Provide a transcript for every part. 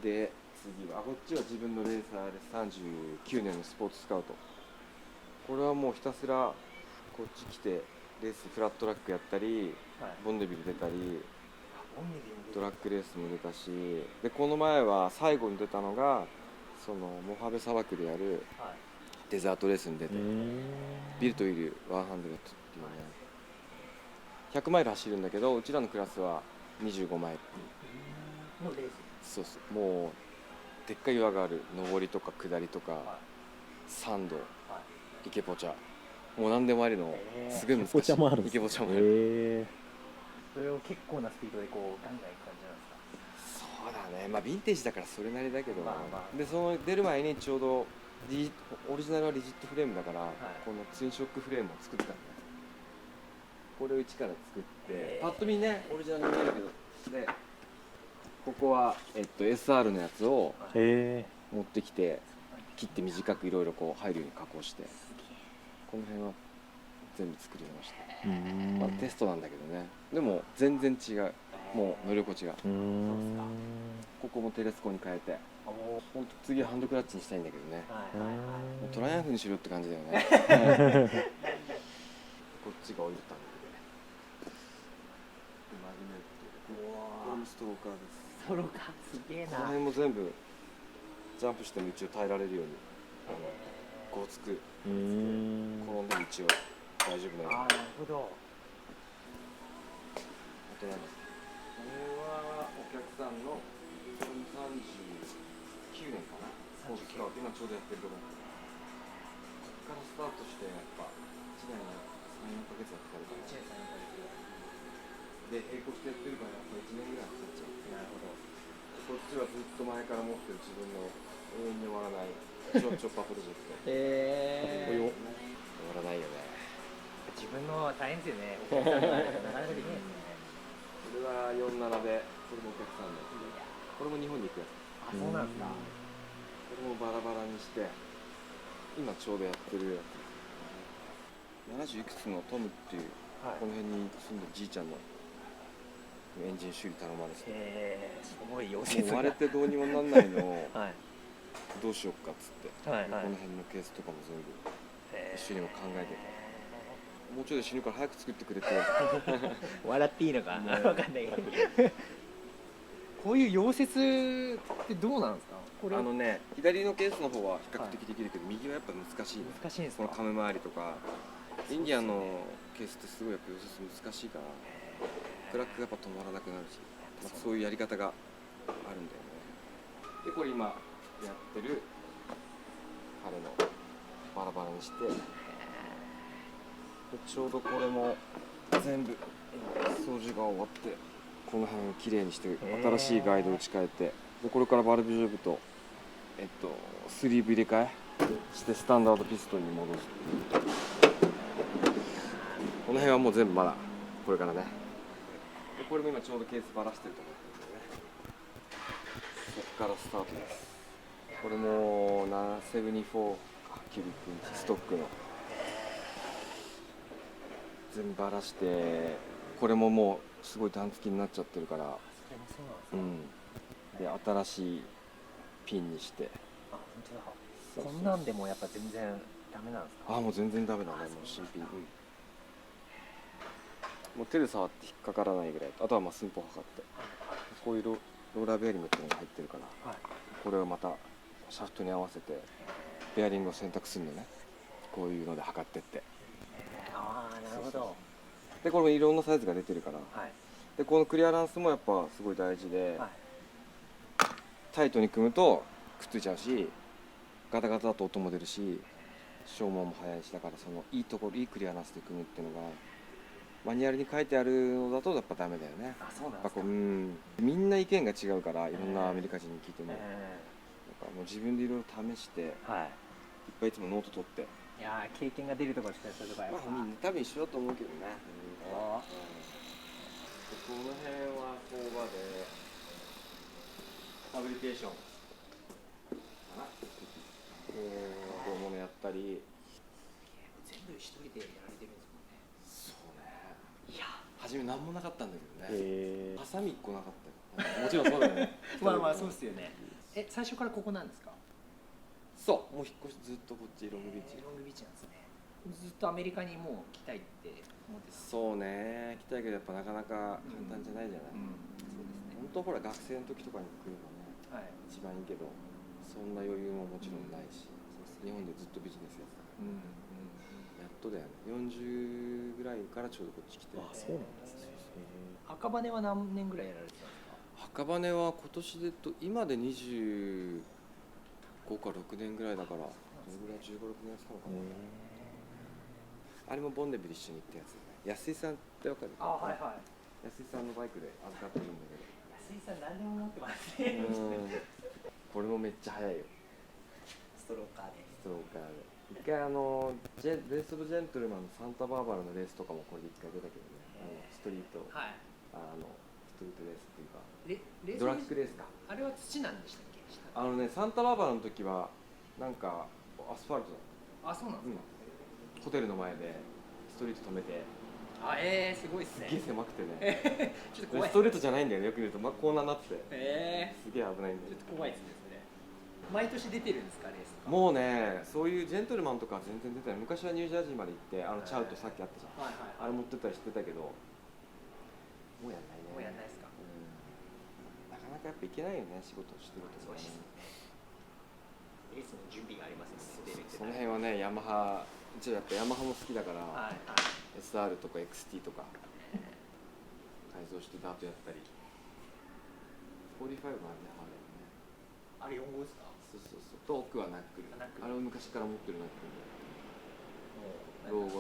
で次はこっちは自分のレーサーで39年のスポーツスカウト。これはもうひたすらこっち来てレースフラットラックやったり、はい、ボンネビル出たり、ボンネビルトラックレースも出たし、でこの前は最後に出たのがそのモハベ砂漠でやるデザートレースに出て、ビルトイル100っていうね、100マイル走るんだけど、うちらのクラスは25マイルのレース。そうそう、もうでっかい岩がある上りとか下りとか、サンド、イケポチャ、もう何でもありのすごい難しい。イケポチャもある。イケポチャもある。それを結構なスピードでこうガンガンいく感じなんですか？そうだね、まあヴィンテージだからそれなりだけど、まあまあ、でその出る前にちょうどオリジナルはリジットフレームだから、このツインショックフレームを作ったんだよ。これを一から作って、パッと見ねオリジナルに見えるけど、でここは、SR のやつを持ってきて切って短くいろいろこう入るように加工して、この辺は全部作りました。まあ、テストなんだけどね、でも全然違う、もう乗り心地が。ここもテレスコに変えて、ほんと次はハンドクラッチにしたいんだけどね、もうトライアンフにしろって感じだよね。こっちがオイルタンクでマグネット、これもストローカーです。ストローカーすげえな。この辺も全部ジャンプしても一応耐えられるようにこうつく、転んでも一応大丈夫なように。ああ、なるほど。あと何ですか、これはお客さんの39年かな、今ちょうどやってるところ、ここからスタートしてやっぱ1年3、4ヶ月はかかるから、で並行してやってるからやっぱ1年ぐらいかかっちゃう。なるほど。こっちはずっと前から持ってる自分の永遠に終わらないチョッパープロジェクト。終わらないよね。自分の大変ですよね。お客さんがなかなかできないですね。これは47で、これもお客さんのやつで、これも日本に行くやつ。あ、そうなんですか。これもバラバラにして、今ちょうどやってるやつ。70いくつのトムっていう、この辺に住んでるじいちゃんのエンジン修理頼まれて、すごい溶接が。もう割れてどうにもなんないのを、どうしようかっつって、この辺のケースとかも全部一緒にも考えてて、もうちょいで死ぬから早く作ってくれて。笑っていいのか分かんないけど。こういう溶接ってどうなんですか？これ左のケースの方は比較的できるけど、右はやっぱ難しいね。難しいんですか？このカム周りとか、インディアンのケースってすごいやっぱ溶接難しいから、クラックがやっぱ止まらなくなるし、そういうやり方があるんだよね。でこれ今やってる彼のバラバラにして、ちょうどこれも全部掃除が終わって、この辺をきれいにして新しいガイドを打ち替えて、でこれからバルブジョブとスリーブ入れ替えしてスタンダードピストンに戻す。この辺はもう全部まだこれからね。でこれも今ちょうどケースばらしてるところなんでね、ここからスタートです。これも774キュビックインチストックの全部ばらして、これももうすごい段付きになっちゃってるから、で新しいピンにして。あ、本当だ。こんなんでもやっぱ全然ダメなんですか？あ、もう全然ダメだね、もう新品。もう手で触って引っかからないぐらい、あとはまあ寸法測って、こういうローラーベアリングっていうのが入ってるから、これをまたシャフトに合わせてベアリングを選択するのね。こういうので測ってって。ああ、なるほど。でこれもいろんなサイズが出てるから、でこのクリアランスもやっぱすごい大事で、タイトに組むとくっついちゃうし、ガタガタだと音も出るし、消耗も早いし、だからそのいいところ、いいクリアランスで組むっていうのがマニュアルに書いてあるのだとやっぱダメだよね。あ、そうなんですか。みんな意見が違うから、いろんなアメリカ人に聞いても、だからもう自分でいろいろ試して、いっぱいいつもノート取って。いやー、経験が出るところしかそういうとこやっぱ。みんな多分一緒だと思うけどね。この辺は工場でファブリケーションかな、こういうものやったり。全部一人でやられてるんですもんね。そうね。いや、初め何もなかったんだけどね。ハサミ1個なかったよ。もちろんそうだよね。まあまあそうっすよね。最初からここなんですか？そうもう引っ越しずっとこっちロングビーチ、ロングビーチなんですね。ずっとアメリカにもう来たいって思ってた。そうね来たいけどやっぱなかなか簡単じゃないじゃない、そうですね。本当ほら学生の時とかに来るのねはい。一番いいけどそんな余裕ももちろんないし、日本でずっとビジネスやってたから、やっとだよね40ぐらいからちょうどこっち来て。そうなんですね。赤羽は何年ぐらいやられてたんですか？赤羽は今年で今で25か6年ぐらいだからどれぐらい15、6年やってたのかな、あれもボンネビル一緒に行ったやつだね。安井さんってわかる？はいはい。安井さんのバイクで預かってるんだけど安井さん何でも持ってますね。これもめっちゃ速いよストローカーで。ストローカーで。一回レース・オブ・ジェントルマンのサンタバーバラのレースとかもこれで一回出たけどね、ストリート、はい。ストリートレースっていうかレースドラッグレースか。あれは土なんでしたっけ？サンタバーバラの時はなんかアスファルトだった。そうなんですか。ホテルの前でストリート止めてすごいっすね。すげえ狭くてねちょっと怖い。ストレートじゃないんだよね、よく見ると、コーナーになっててすすげえ危ないんだよ。ちょっと怖いですねそれ。毎年出てるんですかレースとか？もうねそういうジェントルマンとかは全然出てない。昔はニュージャージーまで行ってチャウトさっきあったじゃん、はいはい。あれ持ってったりしてたけどもうやんないね。もうやんないですか？なかなかやっぱいけないよね仕事をしてるとそうですね。レースの準備がありますよね。その辺はねヤマハやっぱヤマハも好きだから、はいはい。SR とか XT とか改造してダートやったり45なんでハーレーね。あれ4号ですか？そうと奥はナックル。ナックルあれを昔から持ってるナックルもう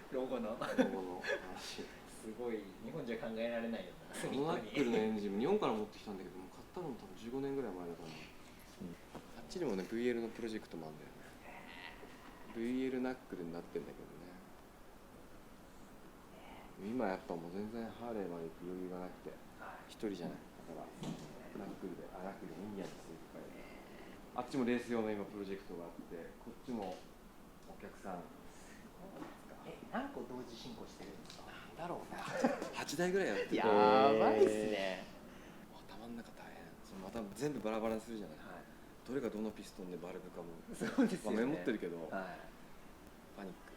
老後の話。すごい日本じゃ考えられないような。このナックルのエンジンも日本から持ってきたんだけども買ったのも多分15年ぐらい前だから、あっちにもね VL のプロジェクトもあるんだよね。VL ナックルになってんだけどね。今やっぱもう全然ハーレーまで行く余裕がなくて一人じゃないだからナックルでインディアンでするとかあっちもレース用の今プロジェクトがあってこっちもお客さん何個同時進行してるんですか？だろうね8台ぐらいやっててやばいっすね。頭の中大変。また全部バラバラにするじゃない、どれがどのピストンでバルブかもそうですよね。メモってるけど、はい。パニック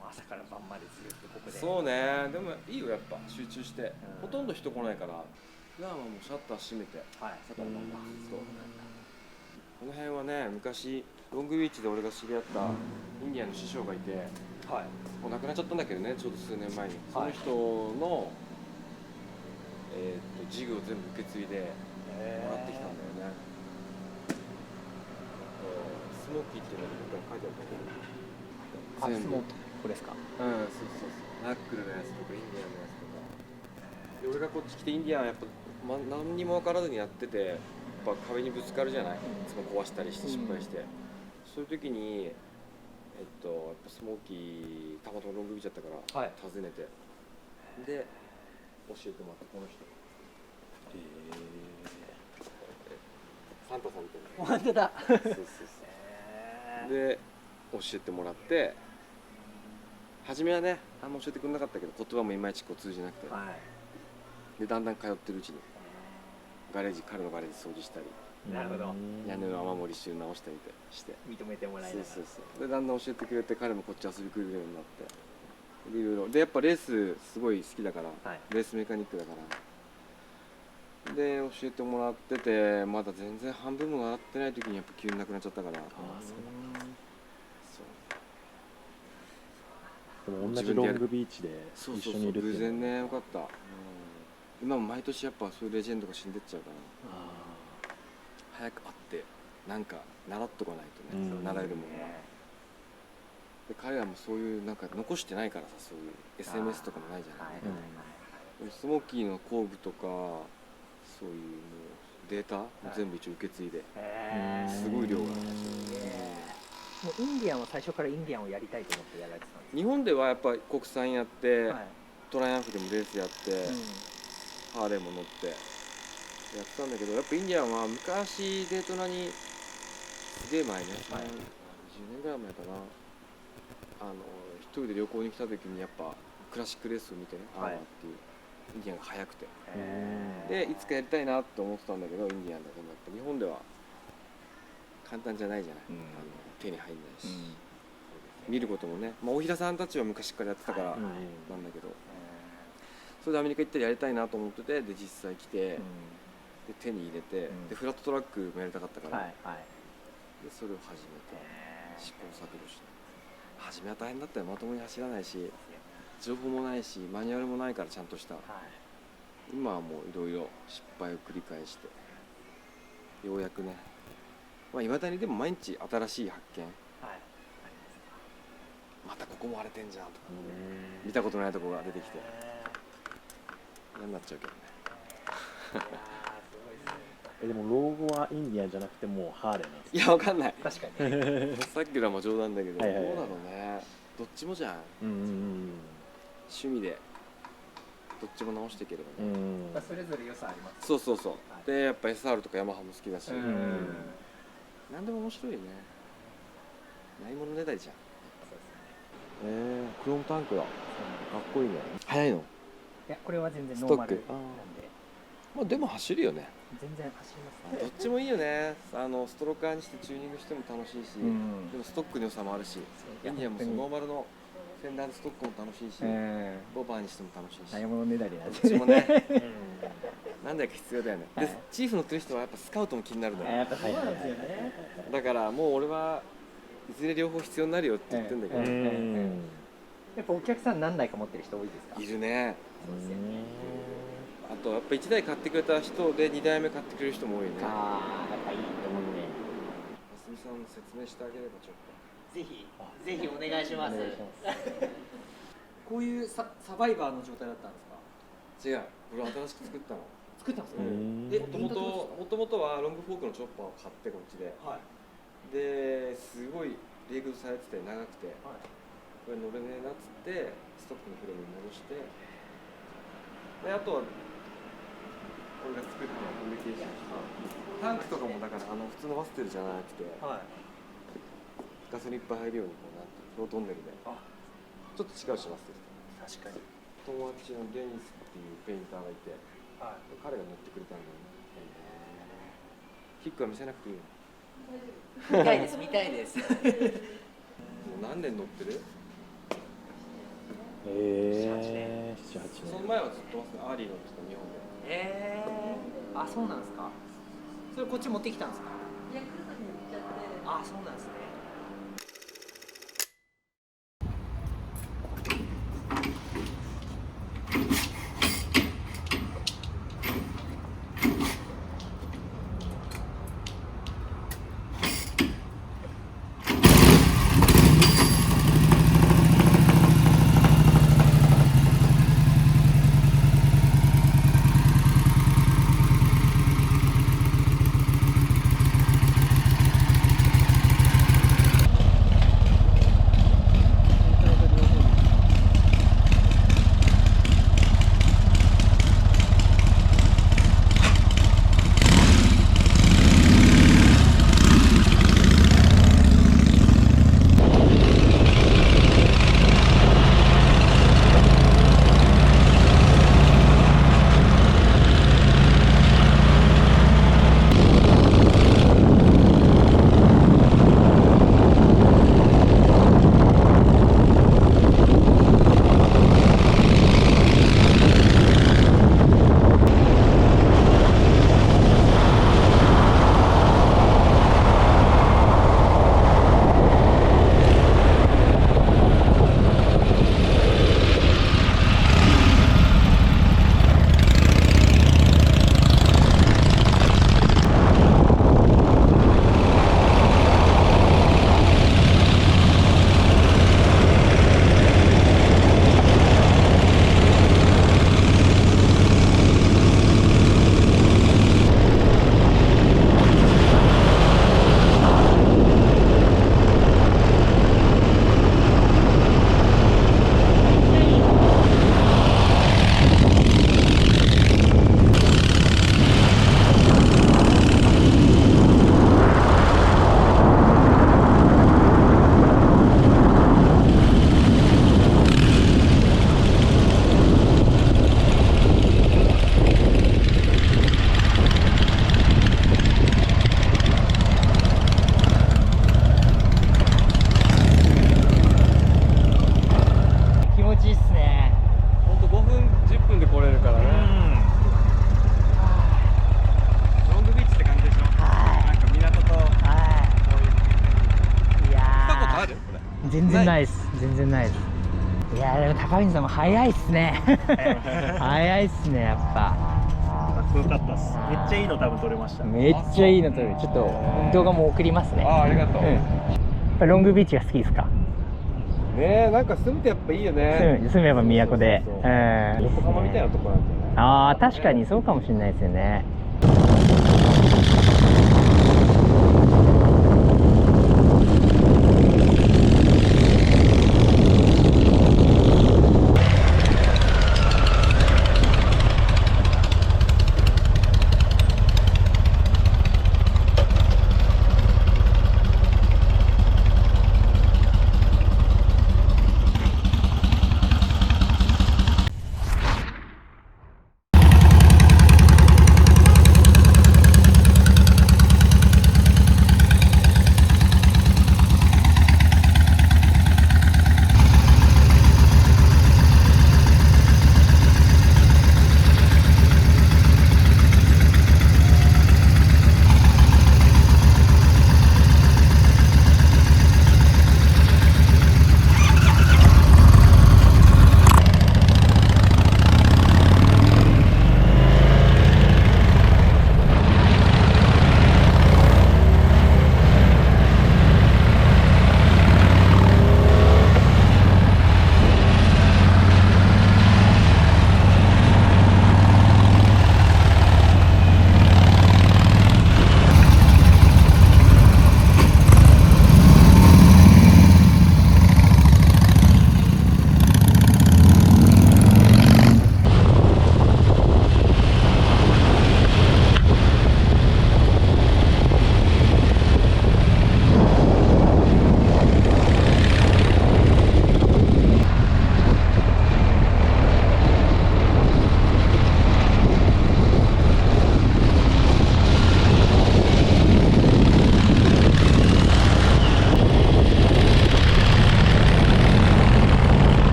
もう朝から晩までずっとここで。そうね。でもいいよやっぱ集中して、ほとんど人来ないから普段はもうシャッター閉めて朝から晩までずっと。この辺はね昔ロングビーチで俺が知り合ったインディアンの師匠がいて、もう亡くなっちゃったんだけどねちょうど数年前に、その人の、ジグを全部受け継いでもらってきたんだよね。スモーキーっていうのがどっかに書いてあるんだけど全部これですか？そうナックルのやつとかインディアンのやつとかで、俺がこっち来てインディアンやっぱ、何にも分からずにやっててやっぱ壁にぶつかるじゃない、いつも壊したりして失敗して、そういう時にやっぱスモーキーたまたまロングビーチだったから訪ねて、で教えてもらったこの人サンタさんみたいな。本当だ。で教えてもらって初めはねあんま教えてくれなかったけど言葉もいまいち通じなくて、でだんだん通ってるうちに彼のガレージ掃除したり、なるほど。屋根の雨漏りして直したりして認めてもらえながら。でだんだん教えてくれて彼もこっち遊び来るようになって、でいろいろでやっぱレースすごい好きだから、レースメカニックだからで教えてもらってて、まだ全然半分も習ってない時にやっぱ急になくなっちゃったから。でも同じロングビーチで一緒にいるっていう偶然ねよかった、今も毎年やっぱそういうレジェンドが死んでっちゃうから、早く会ってなんか習っとかないとね、習えるものは。で彼らもそういうなんか残してないからさ、そういう SMS とかもないじゃない、スモーキーの工具とかそういうもうデータも全部一応受け継いで、すごい量があるし、もうインディアンは最初からインディアンをやりたいと思ってやられてたんですか？日本ではやっぱり国産やって、トライアンフでもレースやって、ハーレーも乗ってやってたんだけど、やっぱインディアンは昔デートナにすげえ前ね、10年ぐらい前かな、一人で旅行に来た時にやっぱクラシックレースを見てね、アーマーっていうインディアンが速くて、へでいつかやりたいなって思ってたんだけどインディアンだけどやっぱ日本では簡単じゃないじゃない、うん手に入んないし、うん見ることもね、大平さんたちは昔からやってたからはいなんだけど、それでアメリカ行ったらやりたいなと思ってて、で実際来て、で手に入れて、うんでフラットトラックもやりたかったから、はいはいでそれを始めて試行錯誤して、初めは大変だったよ。まともに走らないし情報もないしマニュアルもないからちゃんとした、今はもういろいろ失敗を繰り返してようやくね、いまだにでも毎日新しい発見、またここも荒れてんじゃんとか、見たことないとこが出てきて嫌になっちゃうけどね。でもローゴはインディアンじゃなくてもうハーレーなんですいやわかんない、確かにさっきのはも冗談だけど、はいはいはいどうなのね、どっちもじゃん、うん趣味でどっちも直していければね、それぞれ良さあります。そうそうそう、はいでやっぱ SR とかヤマハも好きだし、何でも面白いよね、ないものねだりじゃん。クロームタンクだ、かっこいいね。速いの？いやこれは全然ストックノーマルなんででも走るよね。全然走りますね。どっちもいいよね。ストローカーにしてチューニングしても楽しいし、うんでもストックの良さもあるし、インディアンもそのノーマルのフェンダーでストックも楽しいし、ボバーにしても楽しいし、ダイヤモンドねだりなんどっでちもね、なんだか必要だよね。はいで、チーフ乗ってる人はやっぱスカウトも気になるのよ。やっぱそうなんですよね。だからもう俺はいずれ両方必要になるよって言ってんだけど、やっぱお客さん何台か持ってる人多いですか？いるね。そうですよね。あとやっぱ1台買ってくれた人で2台目買ってくれる人も多いね。ああやっぱいいと思ってますみさん説明してあげればちょっぜひお願いします。お願いしますこういうサバイバーの状態だったんですか？と。違う、これ新しく作ったの。作ったんですか？うんもともとはロングフォークのチョッパーを買ってこっちで、はいですごいレグされてて長くて、はいこれ乗れねえなっつってストックのフレームに戻して、であとは俺が作ったのをファブリケーションして、タンクとかもだから普通のワステルじゃなくてはい。ガソリンいっぱい入るようにこうなんてフロートンネルであちょっと違うします確かに。友達のデニスっていうペインターがいて、は彼が乗ってくれたんだよね。キックは見せなくていいの？見たいです見たいです。もう何年乗ってる？ 7、8その前はずっとアーリー乗ってた日本で。あそうなんですか。それこっち持ってきたんですか？あそうなんですね。全然ないです。全然ないです。いやでも高橋さんも早いっすね。早いっすね、やっぱ。かっこよかったっす。めっちゃいいの多分撮れました。めっちゃいいの撮る。ちょっと動画も送りますね。ありがとう。やっぱロングビーチが好きですか？ねえ、なんか住むとやっぱいいよね。住めば都で。横浜みたいなとこなんじゃない？ああ、確かにそうかもしれないですよね。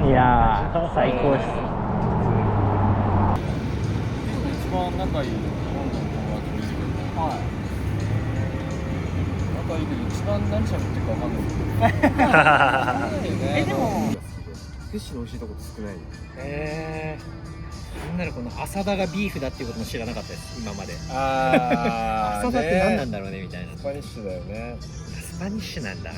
いやー、最高です。一番仲いいロンドンの友達もいるけど、仲いいけど一番何喋ってるか分かんない。でもフィッシュの美味しいとこ少ないよ。なんならこの浅田がビーフだっていうことも知らなかったです、今まで。あ浅田って何なんだろうねみたいな。スパニッシュだよね。スパニッシュなんだ。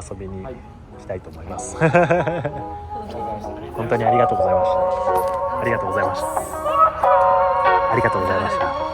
遊びに行きたいと思います。本当にありがとうございました。ありがとうございました。ありがとうございました。